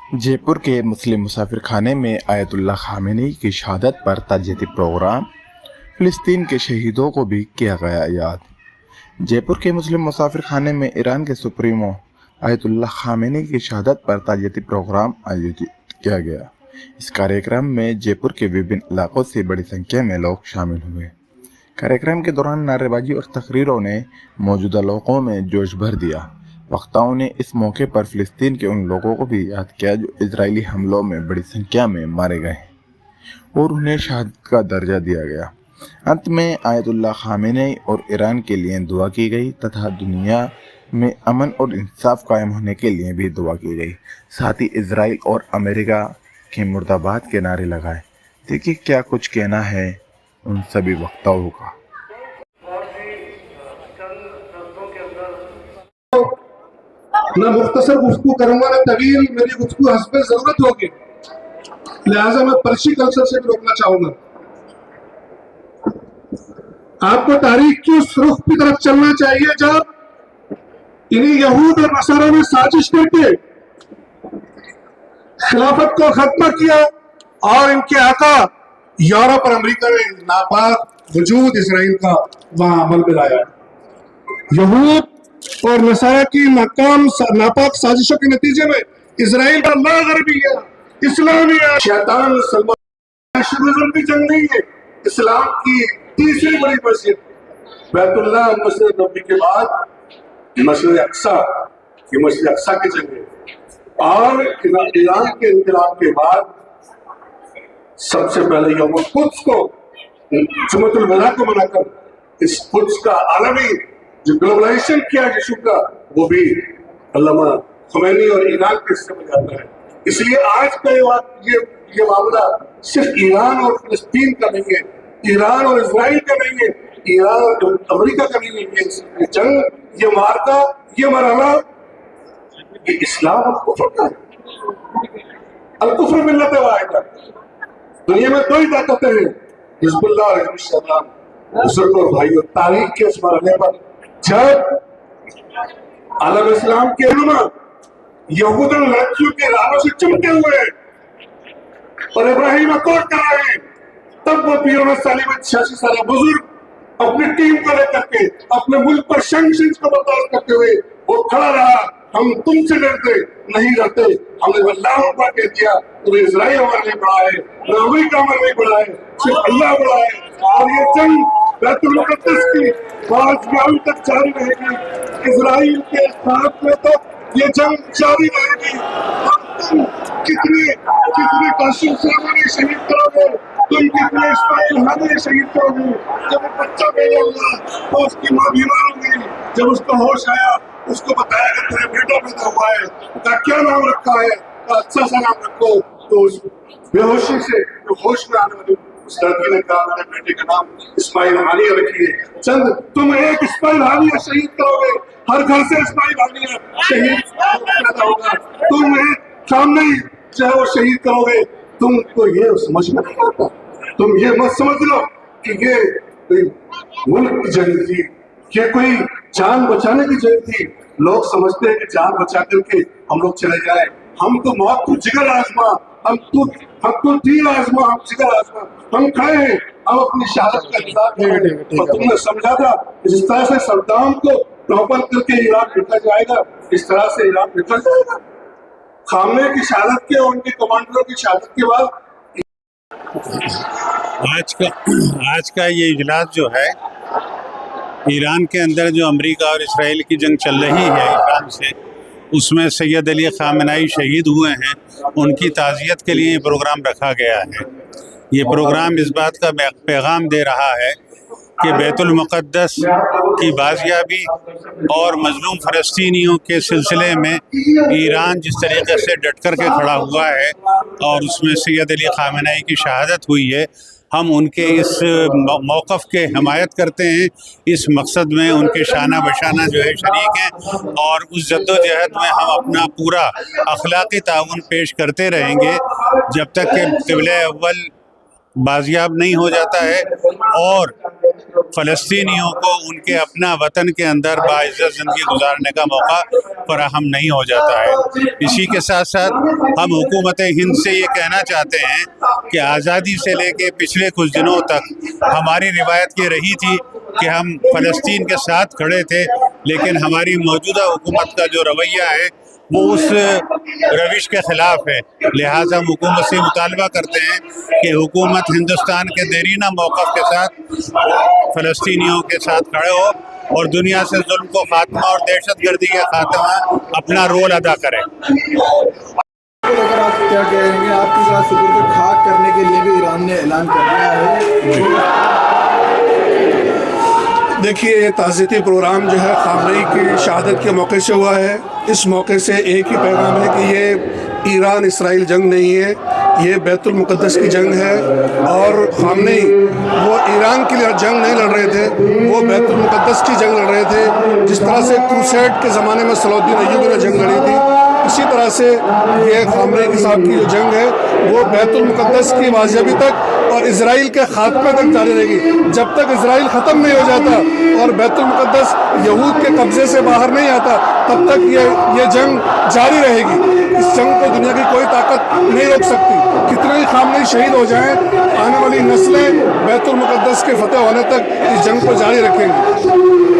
जयपुर के मुस्लिम मुसाफिर खाने में आयतुल्लाह खामेनी की शहादत पर ताज़ियती प्रोग्राम। फ़िलिस्तीन के शहीदों को भी किया गया याद। जयपुर के मुस्लिम मुसाफिर खाने में ईरान के सुप्रीमो आयतुल्लाह खामेनी की शहादत पर ताज़ियती प्रोग्राम आयोजित किया गया। इस कार्यक्रम में जयपुर के विभिन्न इलाकों से बड़ी संख्या में लोग शामिल हुए। कार्यक्रम के दौरान नारेबाजी और तकरीरों ने मौजूदा लोगों में जोश भर दिया। वक्ताओं ने इस मौके पर फ़िलिस्तीन के उन लोगों को भी याद किया जो इजरायली हमलों में बड़ी संख्या में मारे गए और उन्हें शहादत का दर्जा दिया गया। अंत में आयतुल्लाह खामेनी और ईरान के लिए दुआ की गई तथा दुनिया में अमन और इंसाफ कायम होने के लिए भी दुआ की गई। साथ ही इजराइल और अमेरिका के मुर्दाबाद के नारे लगाए। देखिए क्या कुछ कहना है उन सभी वक्ताओं का। मैं मुख्तसर गुफ्तगू करूंगा ना तवील, मेरी गुफ्तगू हस्बे जरूरत होगी, लिहाजा मैं पर्शी कल्चर से भी रोकना चाहूंगा। आपको तारीख की उस रुख की तरफ चलना चाहिए जब इन्हीं यहूद और नसारा ने साजिश करके खिलाफत को खत्म किया और इनके आका यूरोप और अमेरिका ने नापाक वजूद इसराइल का वहां अमल में लाया। यहूद और नसारा की नापाक साजिशों के नतीजे में इसराइल का गरबिया इस्लामिया शैतान सलमान की जंग नहीं है। इस्लाम की तीसरी बड़ी मस्जिद बैतुल्लाह मस्जिद नबी के बाद मस्जिद अक्सा की जंग है। और ईरान के इनकलाब के बाद सबसे पहले यौम कुद्स को जुमतुल वदा को मनाकर इस कुद्स का आलमी जो ग्लोबलाइजेशन किया यीशु का, वो भी अल्लामा खुमैनी और ईरान के हिस्से में जाता है। इसलिए आज का ये मामला सिर्फ ईरान और फिलिस्तीन का नहीं है, ईरान और इजराइल का नहीं है, ईरान और अमेरिका का नहीं है। ये जंग, ये मार्का, ये मरहला, ये इस्लाम और कुफ्र का है। अल-कुफ्र मिल्लत वाहिदा। दुनिया में दो ही ताकतें हैं, हिज़्बुल्लाह और हिज़्बुल बुजुर्ग और भाइयों, तारीख के इस मरहले पर जब आलम इस्लाम के उलमा यहूदन लड़कियों के राहों से चिमटे हुए और इब्राहिम अकॉर्ड कर रहे हैं, तब वो पीर सालिम 86 साल बुजुर्ग अपनी टीम को लेकर के अपने मुल्क पर सैंक्शंस को बर्दाश्त करते हुए वो खड़ा रहा। हम तुमसे डरते नहीं डरते, हमने अल्लाह पर कह दिया, तो इजराइल हमारे लिए बड़ा है, न अमेरिका हमारे लिए बड़ा है, सिर्फ अल्लाह बड़ा है। और ये जंग बैतुल मुक़द्दस की बाज़ तक जारी रहेगी। इजराइल के साथ में तो ये जंग जारी रहेगी। तुम कितने कासिम साहब शहीद करोगे, तुम कितने इस्माइल हादी शहीद करोगे। जब वो बच्चा पैदा हुआ तो उसकी माँ बीमार हो गई, जब उसको होश आया उसको बताया कि तेरा बेटा पैदा हुआ है, उसका क्या नाम रखा है, अच्छा सा नाम रखो। तो उस बेहोशी से होश में आने वाली उस लड़की ने कहा मेरे बेटे का नाम इस्माइल हानिया रखिए। चंद तुम एक इस्माइल हानिया शहीद करोगे, हर घर से इस्माइल हानिया शहीद पैदा होगा। तुम एक सामने ही चाहे वो शहीद करोगे, तुमको ये समझ में नहीं आता। तुम ये मत समझ लो कि ये कोई मुल्क की जंग थी, ये कोई जान बचाने की जंग थी। लोग समझते हैं कि जान बचा करके हम लोग चले जाए। हम तो मौत को जिगर आजमा, हम तो तीर आजमा, हम जिगर आजमा, हम खड़े हैं, हम अपनी शहादत का इंतजार कर रहे हैं। और तुमने समझा था जिस तरह से सद्दाम को टॉपर करके ईरान निकल जाएगा, इस तरह से ईरान निकल जाएगा। खामने की शहादत के और उनके कमांडरों की शहादत के बाद आज का ये इजलास जो है, ईरान के अंदर जो अमेरिका और इसराइल की जंग चल रही है ईरान से, उसमें सैयद अली खामेनी शहीद हुए हैं, उनकी ताज़ियत के लिए ये प्रोग्राम रखा गया है। ये प्रोग्राम इस बात का पैगाम दे रहा है कि बैतुल मुक़द्दस की बाजियाबी और मजलूम फ़लस्तीनियों के सिलसिले में ईरान जिस तरीके से डट कर के खड़ा हुआ है और उसमें सैयद अली खामेनी की शहादत हुई है, हम उनके इस मौक़िफ़ के हमायत करते हैं। इस मकसद में उनके शाना बशाना जो है शरीक हैं और उस जद्दोजहद में हम अपना पूरा अखलाक़ी ताउन पेश करते रहेंगे जब तक कि क़िबला अव्वल बाजियाब नहीं हो जाता है और फ़लस्तीनियों को उनके अपना वतन के अंदर बाइज़्ज़त ज़िंदगी गुजारने का मौका फराहम नहीं हो जाता है। इसी के साथ साथ हम हुकूमत हिंद से ये कहना चाहते हैं कि आज़ादी से लेके पिछले कुछ दिनों तक हमारी रिवायत ये रही थी कि हम फ़लस्तीन के साथ खड़े थे, लेकिन हमारी मौजूदा हुकूमत का जो रवैया है वो उस रविश के ख़िलाफ़ है। लिहाजा हम हुकूमत से मुतालबा करते हैं कि हुकूमत हिंदुस्तान के देरीना मौक़िफ़ के साथ फ़लस्तीनियों के साथ खड़े हो और दुनिया से जुल्म को ख़ात्मा और दहशतगर्दी का ख़ात्मा अपना रोल अदा करे। अगर आप क्या कहेंगे, आपकी साथ सुपुर्द खाक करने के लिए भी ईरान ने ऐलान कर दिया है। देखिए, ये ताज़ियती प्रोग्राम जो है ख़ामनेई की शहादत के मौके से हुआ है। इस मौके से एक ही पैगाम है कि ये ईरान इसराइल जंग नहीं है, ये बैतुल मुक़द्दस की जंग है। और ख़ामनेई वो ईरान के लिए जंग नहीं लड़ रहे थे, वो बैतुल मुक़द्दस की जंग लड़ रहे थे। जिस तरह से क्रूसेड के ज़माने में सलाउद्दीन अय्यूबी ने जंग लड़ी थी, इसी तरह से ये ख़ामनेई साहब की जो जंग है वो बैतुल मुक़द्दस की वाज़ेबी तक और इज़राइल के ख़ात्मे तक जारी रहेगी। जब तक इज़राइल ख़त्म नहीं हो जाता और बैतुल मुक़द्दस यहूद के कब्ज़े से बाहर नहीं आता, तब तक ये जंग जारी रहेगी। इस जंग को दुनिया की कोई ताकत नहीं रोक सकती। कितने ही ख़ामनेई शहीद हो जाएं, आने वाली नस्लें बैतुल मुक़द्दस के फ़तह होने तक इस जंग को जारी रखेंगी।